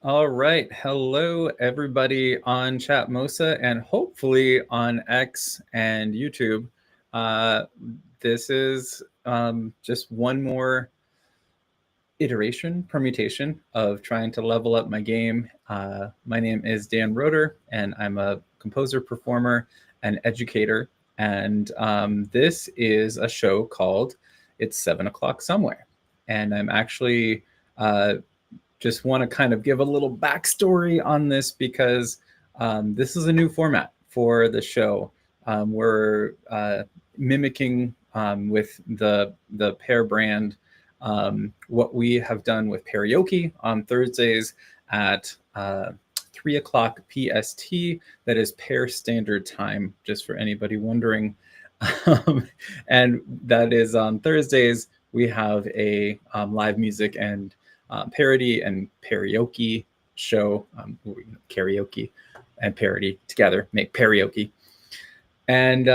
All right. Hello, everybody on Chatmosa and hopefully on X and YouTube. Uh, this is just one more permutation of trying to level up my game. My name is Dan Roeder, and I'm a composer, performer, and educator. And this is a show called It's 7 O'Clock Somewhere. And I'm actually just want to kind of give a little backstory on this because this is a new format for the show. We're mimicking with the Pear brand what we have done with karaoke on Thursdays at 3 o'clock PST. That is Pear Standard Time, just for anybody wondering. And that is on Thursdays. We have a live music and parody and karaoke show. Karaoke and parody together make karaoke. And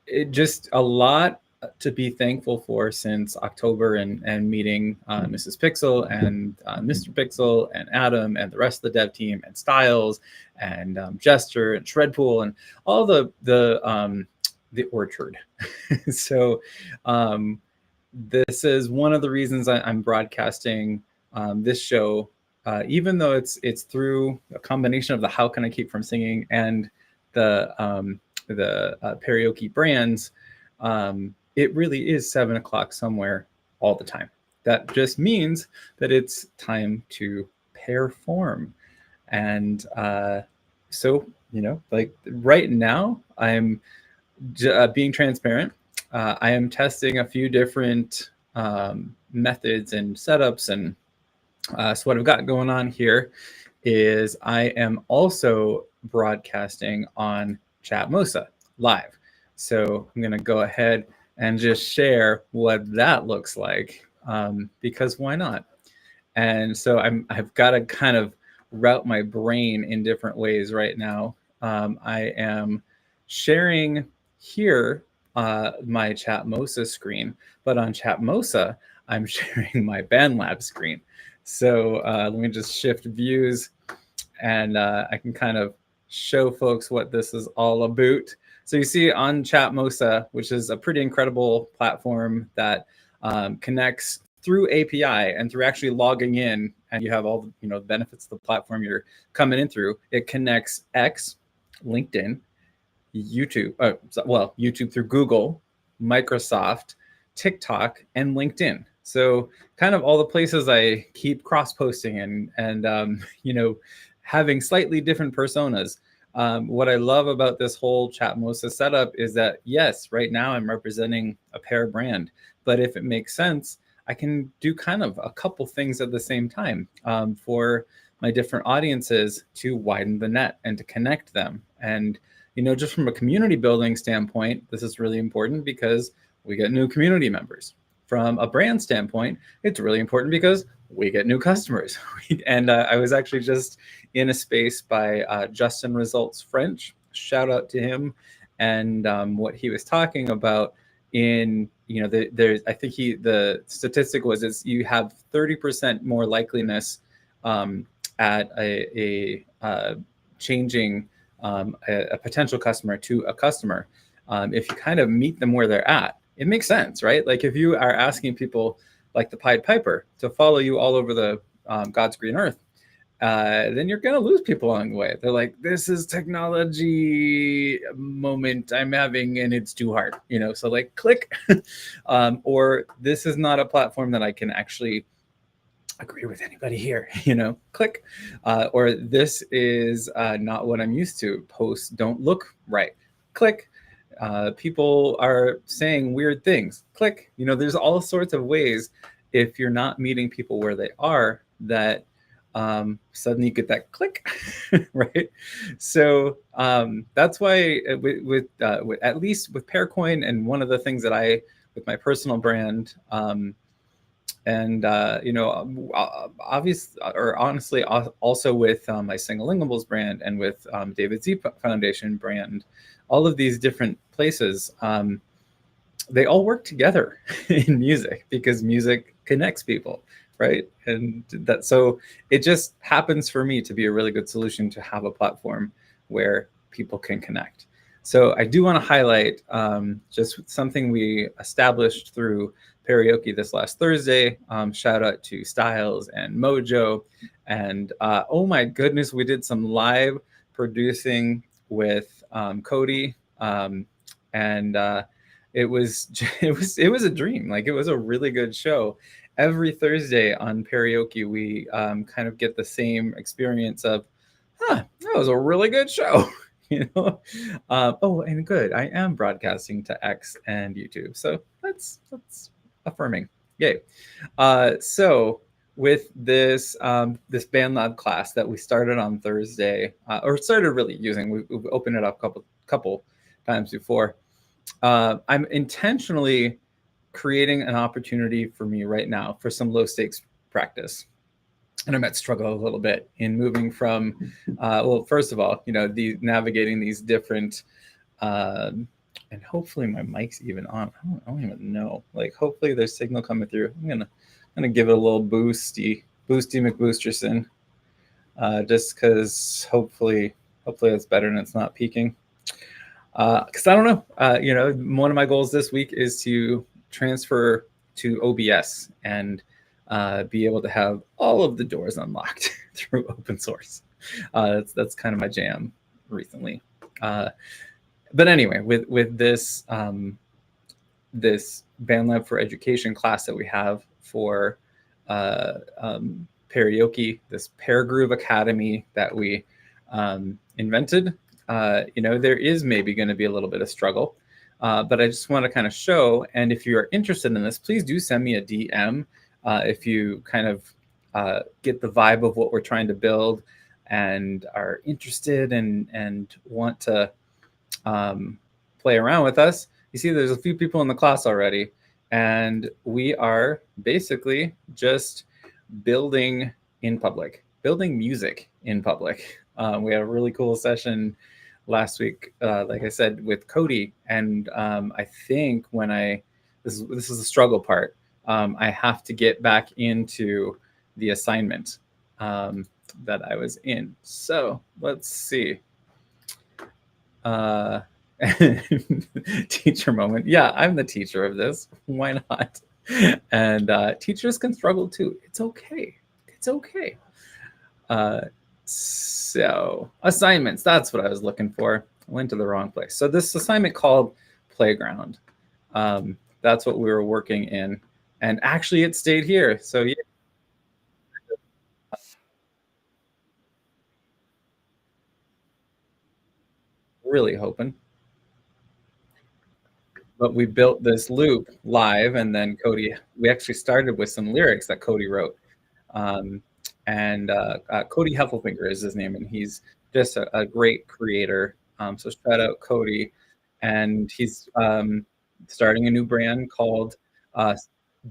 it just a lot to be thankful for since October and meeting Mrs. Pixel and Mr. Pixel and Adam and the rest of the dev team and Styles and Jester and Shredpool and all the orchard. So this is one of the reasons I'm broadcasting this show, even though it's through a combination of the How Can I Keep From Singing and the karaoke brands. It really is 7 o'clock somewhere all the time. That just means that it's time to perform. And so, like right now, I'm being transparent. I am testing a few different methods and setups. And so what I've got going on here is I am also broadcasting on Chatmosa live. So I'm going to go ahead and just share what that looks like, because why not? And so I've got to kind of route my brain in different ways right now. I am sharing here my Chatmosa screen, but on Chatmosa, I'm sharing my BandLab screen. So let me just shift views, and I can kind of show folks what this is all about. So you see on Chatmosa, which is a pretty incredible platform that connects through API and through actually logging in, and you have all the benefits of the platform you're coming in through. It connects X, LinkedIn, YouTube, YouTube through Google, Microsoft, TikTok, and LinkedIn. So kind of all the places I keep cross-posting and having slightly different personas. What I love about this whole Chatmosa setup is that, yes, right now I'm representing a Pear brand, but if it makes sense, I can do kind of a couple things at the same time for my different audiences to widen the net and to connect them. And just from a community building standpoint, this is really important because we get new community members. From a brand standpoint, it's really important because we get new customers. And I was actually just in a space by Justin Results French. Shout out to him. And what he was talking about in, there's, I think the statistic was you have 30% more likeliness at a changing a potential customer to a customer if you kind of meet them where they're at. It makes sense, right? Like if you are asking people like the Pied Piper to follow you all over the God's green earth, then you're going to lose people along the way. They're like, this is technology moment I'm having and it's too hard, so like click. Or this is not a platform that I can actually agree with anybody here, click. Or this is not what I'm used to. Posts don't look right, click. People are saying weird things, click. There's all sorts of ways if you're not meeting people where they are that suddenly you get that click, right? So that's why with at least with Pearcoin, and one of the things that with my personal brand, and obviously, or honestly, also with my Singalingables brand and with David Z Foundation brand, all of these different places, they all work together in music because music connects people. right? And that, so it just happens for me to be a really good solution to have a platform where people can connect. So I do want to highlight just something we established through karaoke this last Thursday. Shout out to Styles and Mojo. And oh my goodness, we did some live producing with Cody. And it was it was a dream. Like, it was a really good show. Every Thursday on karaoke, we kind of get the same experience of, huh, that was a really good show. you know. Oh, and good, I am broadcasting to X and YouTube, so that's affirming. Yay. So with this band lab class that we started on Thursday, or started really using, we've opened it up a couple times before. I'm intentionally creating an opportunity for me right now for some low stakes practice. And I might struggle a little bit in moving from, well, first of all, navigating these different, and hopefully my mic's even on. I don't even know. Like, hopefully there's signal coming through. I'm gonna give it a little boosty McBoosterson, just because hopefully it's better and it's not peaking. Because I don't know. One of my goals this week is to transfer to OBS and be able to have all of the doors unlocked through open source. That's kind of my jam recently. But anyway, with this this BandLab for Education class that we have for karaoke, this Pair Groove Academy that we invented, there is maybe going to be a little bit of struggle. But I just want to kind of show, and if you're interested in this, please do send me a DM if you kind of get the vibe of what we're trying to build and are interested and want to play around with us. You see, there's a few people in the class already, and we are basically just building in public, building music in public. We had a really cool session last week, like I said, with Cody, and I think this is the struggle part. I have to get back into the assignment that I was in. So let's see. Teacher moment. Yeah, I'm the teacher of this. Why not? And teachers can struggle too. It's okay. It's okay. So assignments, that's what I was looking for. I went to the wrong place. So this assignment called Playground. That's what we were working in. And actually it stayed here. So yeah. Really hoping. But we built this loop live, and then we actually started with some lyrics that Cody wrote. And Cody Heffelfinger is his name, and he's just a great creator. So shout out Cody. And he's starting a new brand called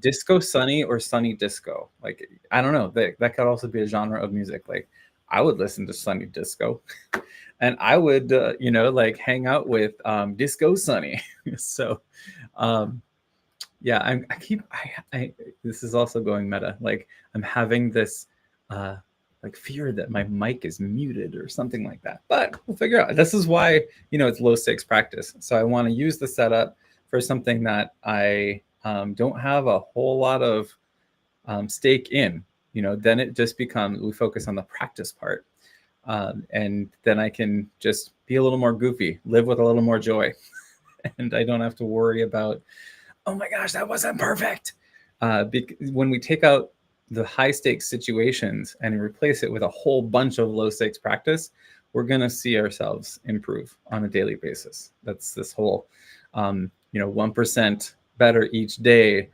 Disco Sunny or Sunny Disco. Like, I don't know, that could also be a genre of music. Like, I would listen to Sunny Disco. And I would, like, hang out with Disco Sunny. So, yeah, I this is also going meta. Like, I'm having this like fear that my mic is muted or something like that. But we'll figure out. This is why, it's low stakes practice. So I want to use the setup for something that I don't have a whole lot of stake in. Then it just becomes, we focus on the practice part. And then I can just be a little more goofy, live with a little more joy. And I don't have to worry about, oh my gosh, that wasn't perfect. When we take out the high stakes situations and replace it with a whole bunch of low stakes practice, we're going to see ourselves improve on a daily basis. That's this whole, 1% better each day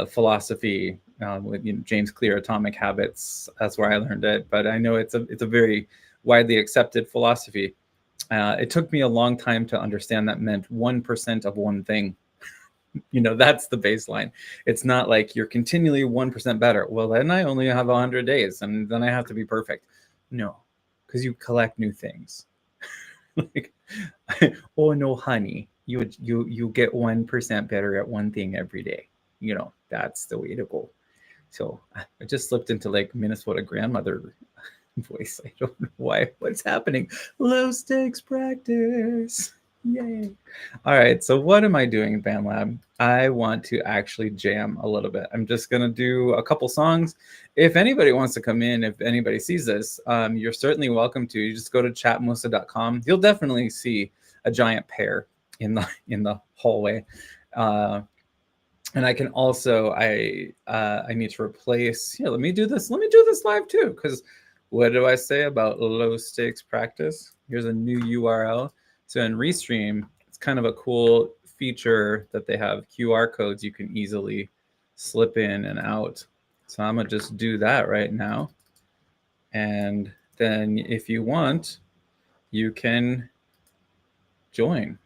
philosophy with James Clear, Atomic Habits. That's where I learned it. But I know it's a very widely accepted philosophy. It took me a long time to understand that meant 1% of one thing. That's the baseline. It's not like you're continually 1% better. Well, then I only have 100 days and then I have to be perfect. No, because you collect new things. Like, oh no, honey, you get 1% better at one thing every day. That's the way to go. So I just slipped into like Minnesota grandmother voice. I don't know why. What's happening? Low stakes practice. Yay. All right. So what am I doing in BandLab? I want to actually jam a little bit. I'm just going to do a couple songs. If anybody wants to come in, if anybody sees this, you're certainly welcome to. You just go to chatmosa.com. You'll definitely see a giant pear in the hallway. And I can also, I need to replace, here, let me do this live too, because what do I say about low stakes practice? Here's a new URL. So in Restream, it's kind of a cool feature that they have QR codes you can easily slip in and out. So I'm gonna just do that right now. And then if you want, you can join.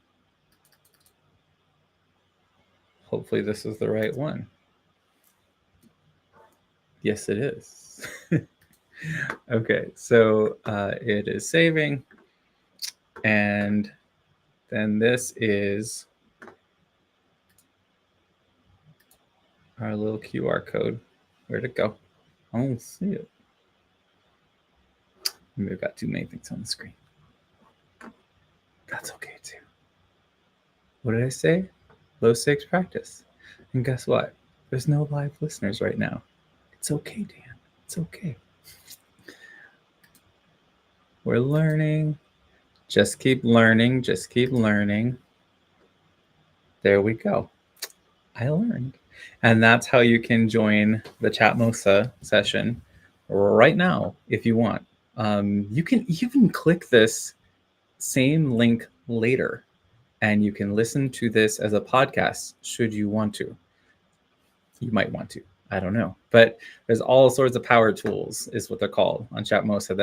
Hopefully this is the right one. Yes, it is. Okay, so it is saving. And then this is our little QR code. Where'd it go? I don't see it. Maybe I've got too many things on the screen. That's okay too. What did I say? Low stakes practice. And guess what? There's no live listeners right now. It's okay, Dan. It's okay. We're learning. Just keep learning. Just keep learning. There we go. I learned. And that's how you can join the Chatmosa session right now if you want. You can even click this same link later and you can listen to this as a podcast should you want to. You might want to. I don't know. But there's all sorts of power tools is what they're called on Chatmosa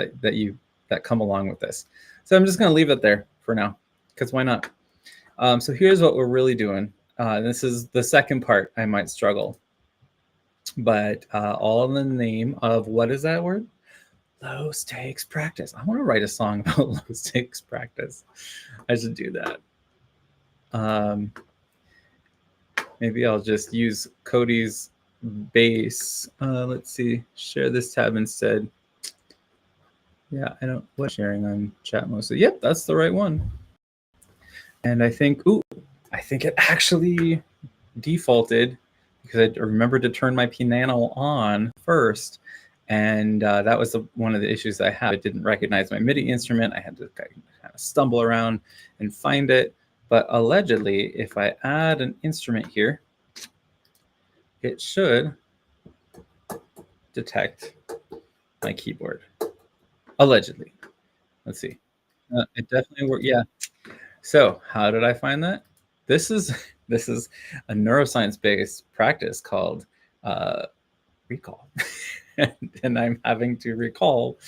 that come along with this. So I'm just going to leave it there for now because why not? So here's what we're really doing. This is the second part. I might struggle. But all in the name of, what is that word? Low stakes practice. I want to write a song about low stakes practice. I should do that. Maybe I'll just use Cody's bass. Let's see. Share this tab instead. Yeah, I don't. What sharing on Chatmosa? Yep, that's the right one. And I think, I think it actually defaulted because I remembered to turn my piano on first. And that was one of the issues I had. It didn't recognize my MIDI instrument. I had to kind of stumble around and find it. But allegedly, if I add an instrument here, it should detect my keyboard. Allegedly. Let's see. It definitely worked. Yeah. So how did I find that? This is a neuroscience-based practice called recall. And I'm having to recall,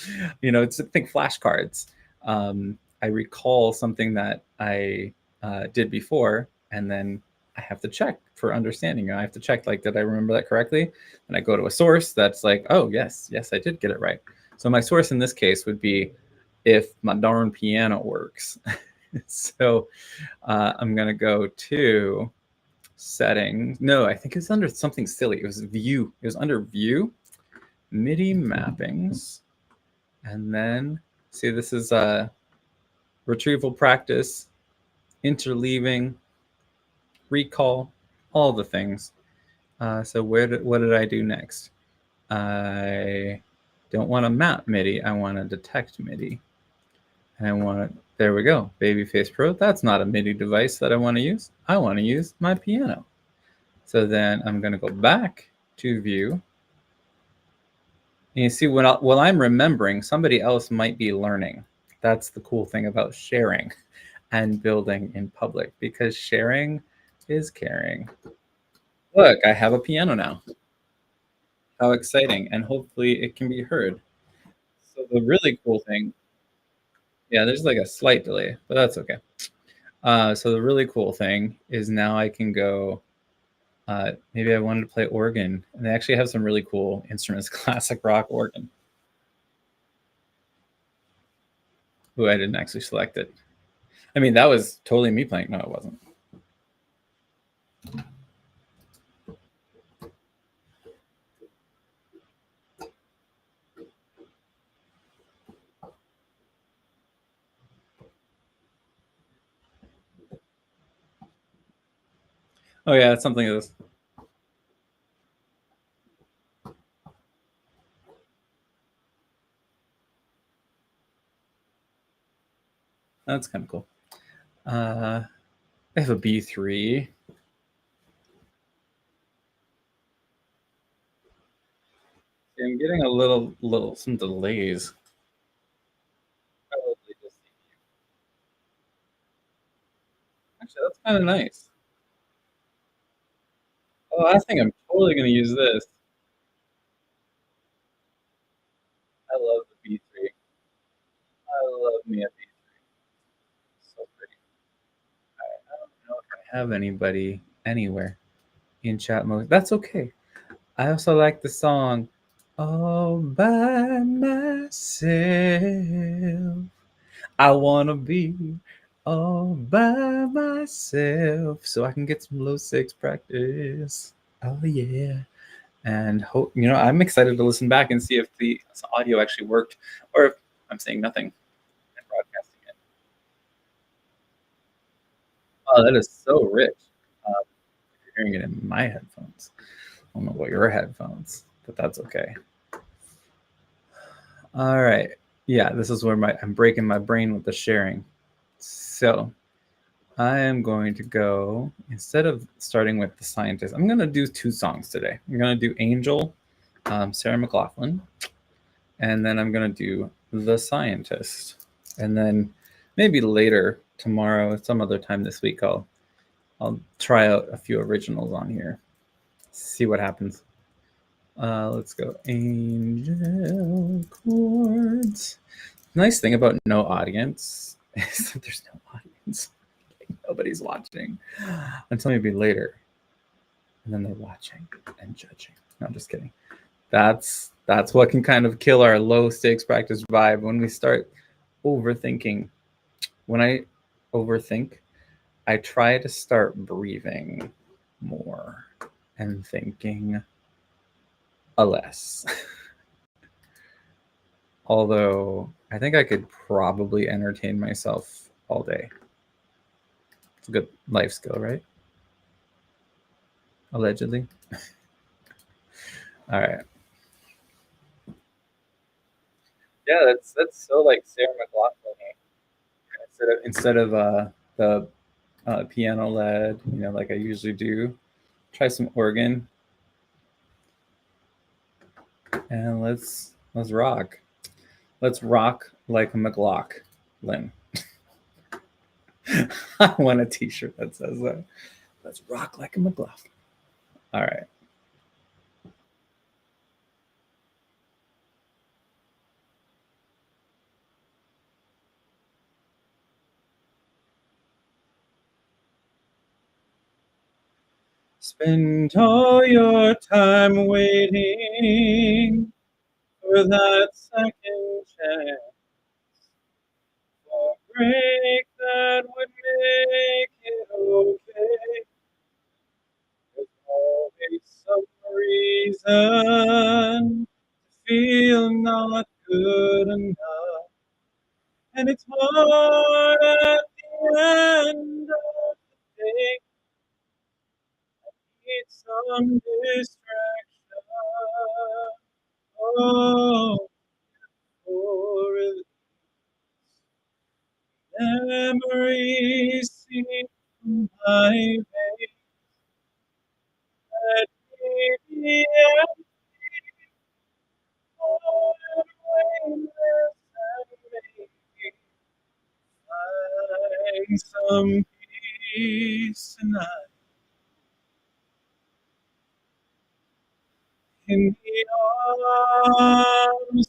it's, think flashcards. I recall something that I did before, and then I have to check for understanding. I have to check, like, did I remember that correctly? And I go to a source that's like, oh, yes, I did get it right. So my source in this case would be if my darn piano works. So I'm going to go to settings. No, I think it's under something silly. It was view. It was under view, MIDI mappings. And then, see, this is retrieval practice, interleaving, recall, all the things. So what did I do next? I don't want to map MIDI. I want to detect MIDI. And I want to, there we go, Babyface Pro. That's not a MIDI device that I want to use. I want to use my piano. So then I'm going to go back to view. And you see, while I'm remembering, somebody else might be learning. That's the cool thing about sharing and building in public, because sharing is caring. Look, I have a piano now. How exciting. And hopefully it can be heard. So the really cool thing, yeah, there's like a slight delay, but that's okay. So the really cool thing is now I can go, maybe I wanted to play organ, and they actually have some really cool instruments, classic rock organ. Ooh, I didn't actually select it. I mean, that was totally me playing. No, it wasn't. Oh yeah, it's something of this. That's kind of cool. I have a B3. I'm getting a little some delays. Probably just actually that's kind of nice. Oh, I think I'm totally gonna use this. I love the B3. I love me a B3. So pretty. I don't know if I have anybody anywhere in chat mode. That's okay. I also like the song all by myself. I wanna be all by myself so I can get some low six practice. Oh yeah. And hope I'm excited to listen back and see if the audio actually worked or if I'm saying nothing and broadcasting it. Oh, that is so rich. You're hearing it in my headphones. I don't know about your headphones, but that's okay. All right. Yeah, this is where I'm breaking my brain with the sharing. So I am going to go, instead of starting with the scientist, I'm going to do two songs today. I'm going to do Angel, Sarah McLaughlin, and then I'm going to do The Scientist. And then maybe later, tomorrow, some other time this week, I'll try out a few originals on here, see what happens. Let's go Angel chords. Nice thing about no audience is that there's no audience. Nobody's watching until maybe later. And then they're watching and judging. No, I'm just kidding. That's what can kind of kill our low stakes practice vibe when we start overthinking. When I overthink, I try to start breathing more and thinking a less. Although I think I could probably entertain myself all day. It's a good life skill, right? Allegedly. All right. Yeah, that's so like Sarah McLaughlin. Instead of the piano led, like I usually do, try some organ and let's rock. Let's rock like a McLaughlin. I want a T-shirt that says that. Let's rock like a McLaughlin. All right. Spend all your time waiting for that second chance, for a break that would make it okay. There's always some reason to feel not good enough, and it's hard at the end of the day. Need some distraction. Oh, for memories seem from my veins that maybe I'm weightless and maybe find some peace tonight in the arms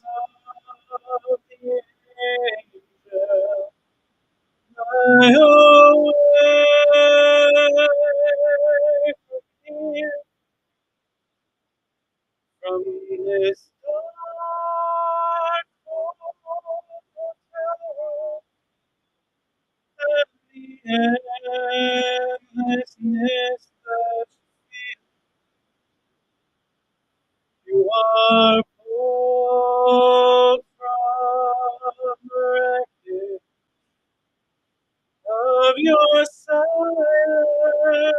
of the angel. I away from here, from this dark hotel, at the endlessness that you are pulled from the wreckage of your silence.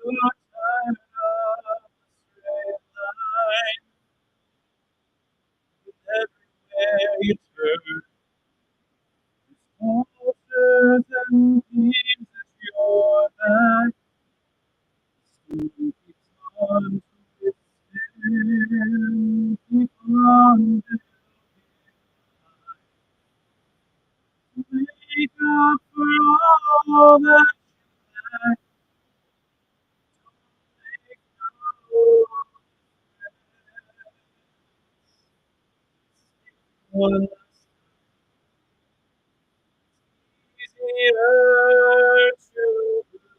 time of straight line, everywhere you turn, closer than pieces your back, keeps on twisting, keep on wake up for all that you one easier to believe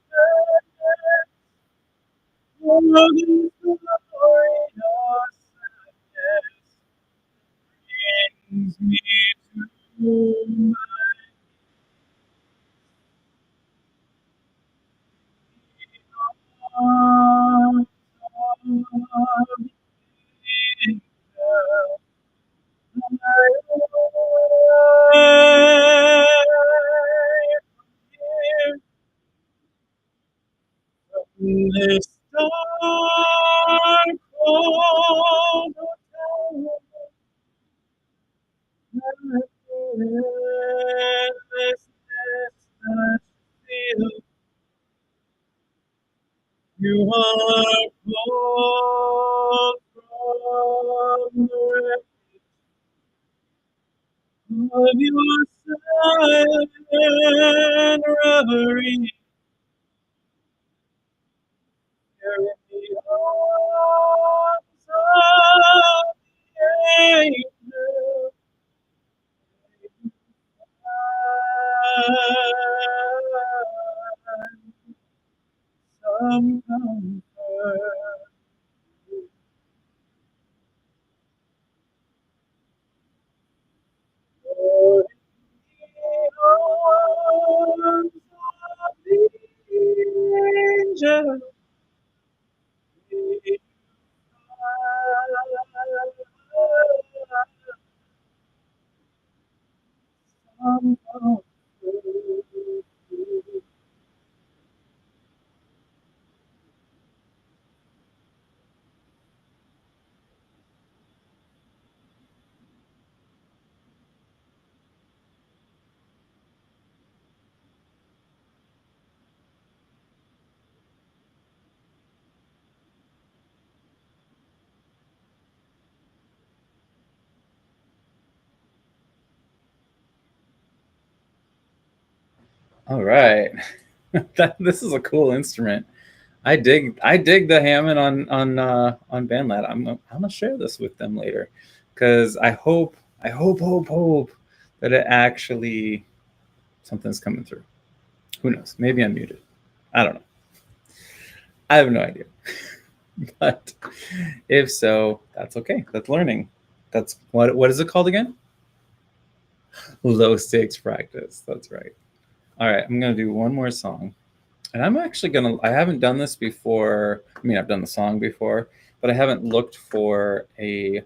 this more than glory or sadness brings me to my arms of angel. This dark cold hotel, endlessness that feel you are cold from the wreckage of your silent reverie. You're in the arms of the angel. Some comfort. For in the arms of the angel, we find some comfort. All right. This is a cool instrument. I dig the Hammond on BandLab. I'm gonna share this with them later, because I hope that it actually something's coming through. Who knows? Maybe I'm muted. I don't know. I have no idea. But if so, that's okay. That's learning. That's what is it called again? Low stakes practice. That's right. All right, I'm gonna do one more song. And I'm actually gonna. I haven't done this before. I mean, I've done the song before, but I haven't looked for a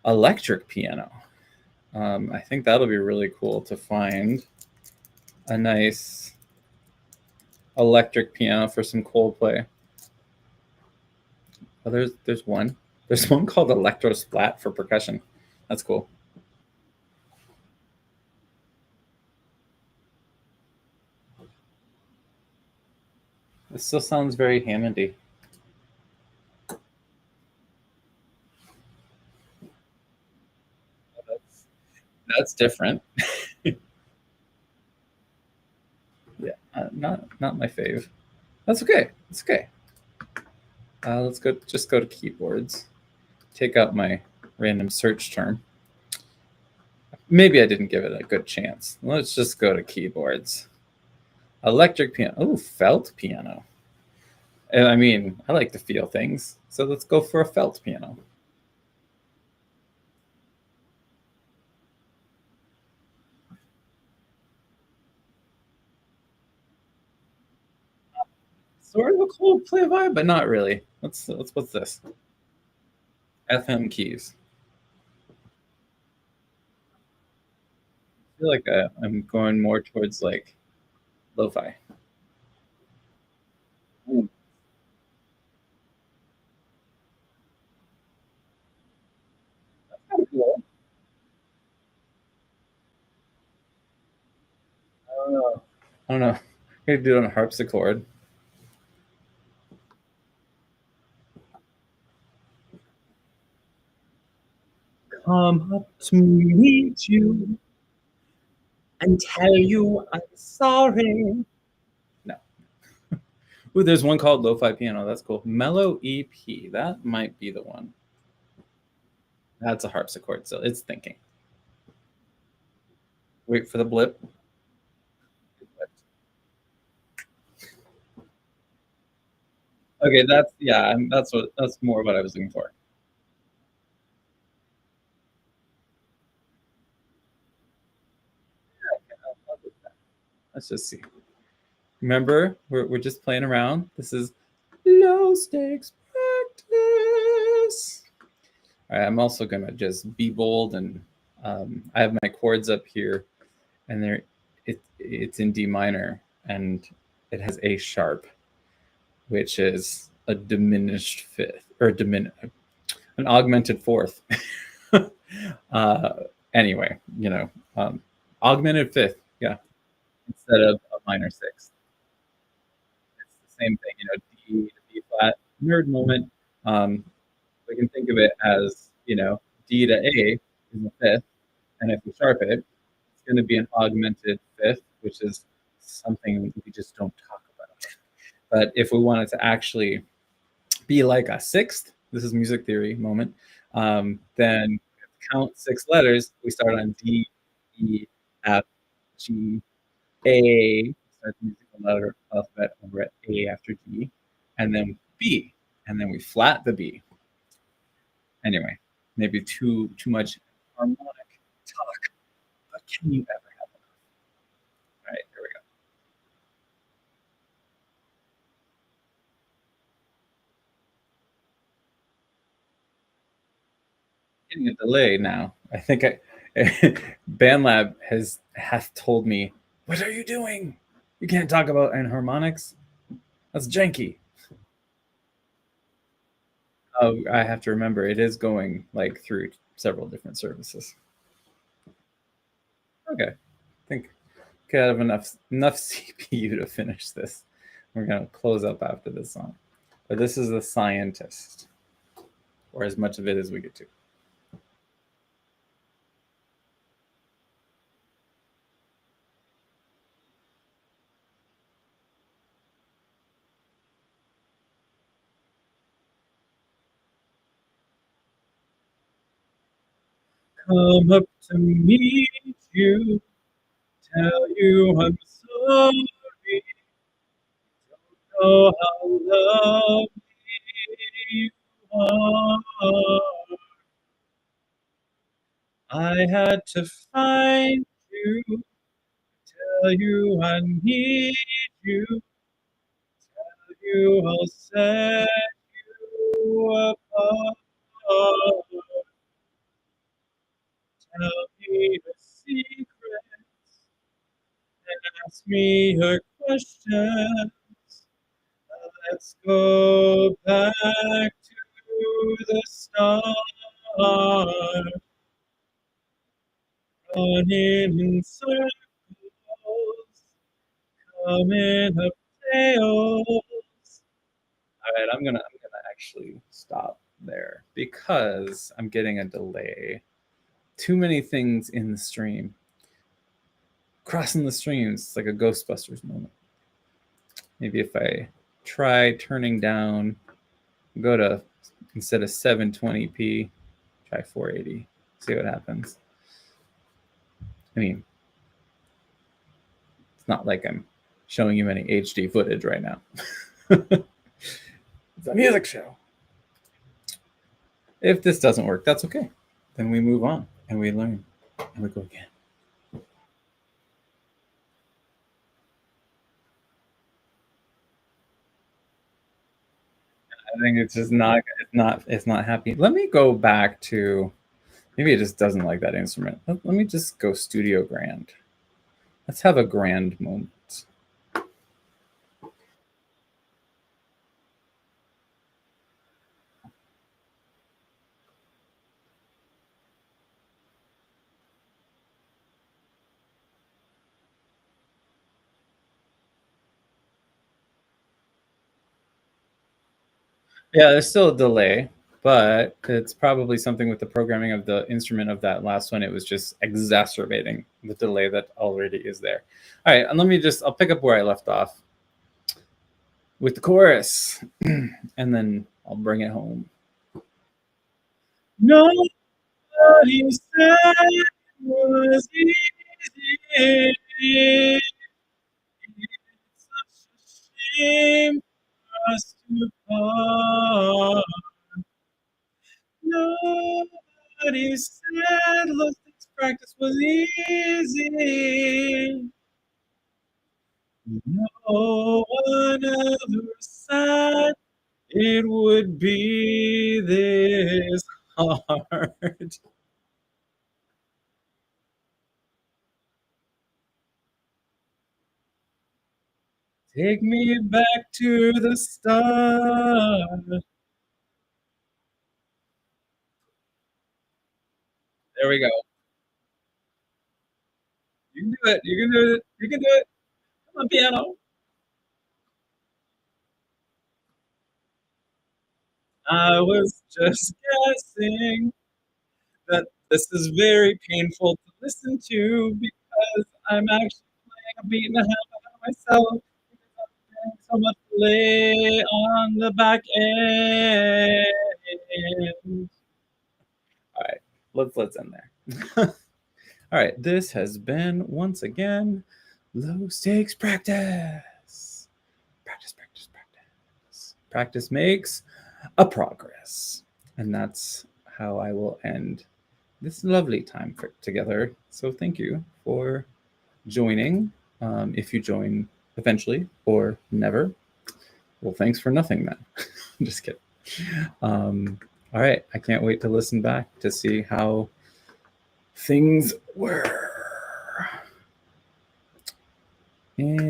electric piano. I think that'll be really cool to find a nice electric piano for some Coldplay. Oh, there's one. There's one called Electro Splat for percussion. That's cool. It still sounds very Hammondy. That's that's different. Yeah, not my fave. That's okay. It's okay. Let's go. Just go to keyboards. Take out my random search term. Maybe I didn't give it a good chance. Let's just go to keyboards. Electric piano. Oh, felt piano. And I mean, I like to feel things. So let's go for a felt piano. Sort of a Coldplay vibe, but not really. Let's what's this? FM keys. I feel like I'm going more towards like Lo-fi. Mm. Kinda cool. I don't know. I could do it on a harpsichord. Come up to meet you and tell you I'm sorry. No. Ooh, there's one called Lo-Fi Piano. That's cool. Mellow EP. That might be the one. That's a harpsichord, so it's thinking. Wait for the blip. Okay, that's yeah, that's more what I was looking for. Let's just see. Remember, we're just playing around. This is low stakes practice. All right, I'm also gonna just be bold and I have my chords up here, and it's in D minor, and it has A sharp, which is a diminished fifth or an augmented fourth. uh, anyway, augmented fifth, yeah, instead of a minor sixth. It's the same thing, D to B flat. Nerd moment. Um, we can think of it as D to A is a fifth, and if we sharp it, it's going to be an augmented fifth, which is something we just don't talk about. But if we wanted to actually be like a sixth, this is music theory moment, then count six letters. We start on D, E, F, G, A, start the musical letter alphabet over at A after D, and then B, and then we flat the B. Anyway, maybe too much harmonic talk, but can you ever have enough? All right, here we go. Getting a delay now. I think BandLab has told me, "What are you doing? You can't talk about harmonics. That's janky." Oh, I have to remember it is going like through several different services. Okay, I think I have enough CPU to finish this. We're gonna close up after this song, but this is the scientist, or as much of it as we get to. Come up to meet you, tell you I'm sorry. Know how lovely you are. I had to find you, tell you I need you, tell you I'll set you apart. Tell me the secrets and ask me your questions. Let's go back to the start, running in circles, coming up tails. All right, I'm gonna actually stop there because I'm getting a delay. Too many things in the stream. Crossing the streams, it's like a Ghostbusters moment. Maybe if I try turning down, go to instead of 720p, try 480. See what happens. I mean, it's not like I'm showing you any HD footage right now. It's a music show. If this doesn't work, that's okay. Then we move on and we learn and we go again. I think it's just not happy. Let me go back to maybe it just doesn't like that instrument. Let me just go studio grand. Let's have a grand moment. Yeah, there's still a delay, but it's probably something with the programming of the instrument of that last one. It was just exacerbating the delay that already is there. All right, and I'll pick up where I left off with the chorus, and then I'll bring it home. Nobody said it was easy. It's such a shame for us to part. Nobody said logistics practice was easy. No one ever said it would be this hard. Take me back to the start. There we go. You can do it. You can do it. You can do it. Come on, piano. I was just guessing that this is very painful to listen to because I'm actually playing a beat and a half out of myself because I'm doing so much delay on the back end. All right, let's end there. All right, this has been once again low stakes practice. Practice, practice, practice. Practice makes a progress, and that's how I will end this lovely time together. So thank you for joining. If you join eventually or never, well, thanks for nothing then. Just kidding. All right, I can't wait to listen back to see how things were. And